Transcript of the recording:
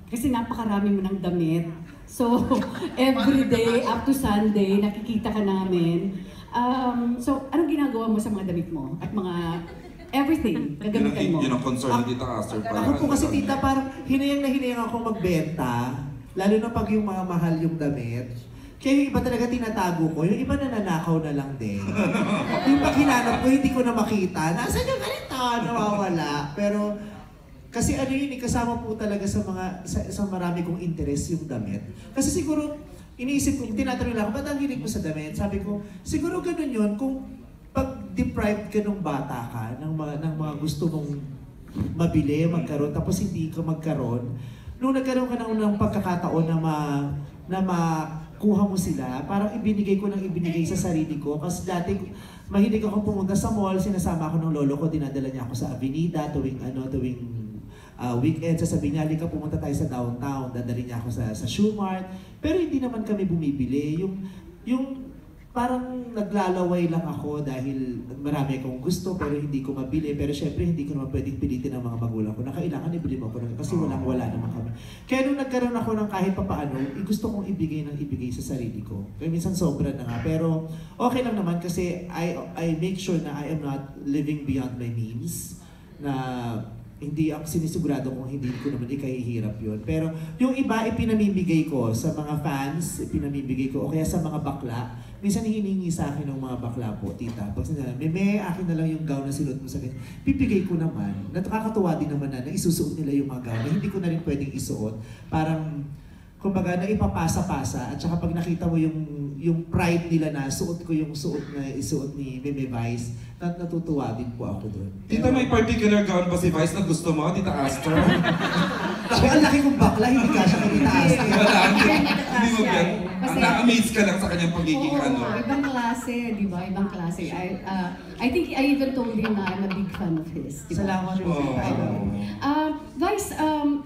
kasi napakarami mo ng damit. So, every day, up to Sunday, nakikita ka namin. So, anong ginagawa mo sa mga damit mo? At mga everything, gagamitan mo? Yun ang concern ni Tita Aster. Ako po kasi tita, parang hinayang na hinayang ako magbenta. Lalo na pag yung mga mahal yung damit. Kaya yung iba talaga tinatago ko, yung iba nananakaw na lang din. Yung pag hinanap ko, hindi ko na makita. Nasaan yung ganito? Nawawala. Pero, kasi ano yun, kasama po talaga sa mga, sa marami kong interest yung damit. Kasi siguro, iniisip ko, tinatanong lang, ba't ang hilig mo sa damit? Sabi ko, siguro ganun yun, kung pag-deprived ka nung bata ka, ng mga gusto mong mabili, magkaroon, tapos hindi ka magkaroon, nung nagkaroon ka ng pagkakataon na makuha mo sila, parang ibinigay ko ng ibinigay sa sarili ko. Kasi dati, mahilig ako pumunta sa mall, sinasama ako ng lolo ko, dinadala niya ako sa Avenida, tuwing weekend, sasabihin niya, halika pumunta tayo sa downtown, dadali niya ako sa Shoe Mart. Pero hindi naman kami bumibili. Yung parang naglalaway lang ako dahil marami akong gusto pero hindi ko mabili. Pero syempre hindi ko naman pwedeng pilitin ng mga magulang ko na kailangan ibili mo ako kasi wala naman kami. Kaya nung nagkaroon ako ng kahit papaano, gusto kong ibigay sa sarili ko. Kaya minsan sobra na nga. Pero okay lang naman kasi I make sure na I am not living beyond my means. Na hindi ako sinisigurado kung hindi ko naman ikahihirap yun. Pero yung iba, ipinamimigay ko sa mga fans, ipinamimigay ko, o kaya sa mga bakla. Minsan hiningi sa akin ng mga bakla po, tita. Pag sinabi, Meme, akin na lang yung gown na sinuot mo sa akin. Pipigay ko naman. Nakakatuwa din naman na isusuot nila yung mga gown na hindi ko na rin pwedeng isuot. Parang, kumbaga, na ipapasa-pasa. At saka pag nakita mo yung pride nila na suot ko yung suot na isuot ni Meme Vice, natutuwa din po ako doon. Tita, may particular gown ba si Vice na gusto mo, Tita Aster? Ako, ang laki kong bakla, hindi kasya kay Tita Aster. Wala, hindi mo yan. Na-amaze ka lang sa kanyang pagiging ano. Ibang klase, di ba? Ibang klase. I think I even told him na I'm a big fan of his. Diba? Salamat po. Vice,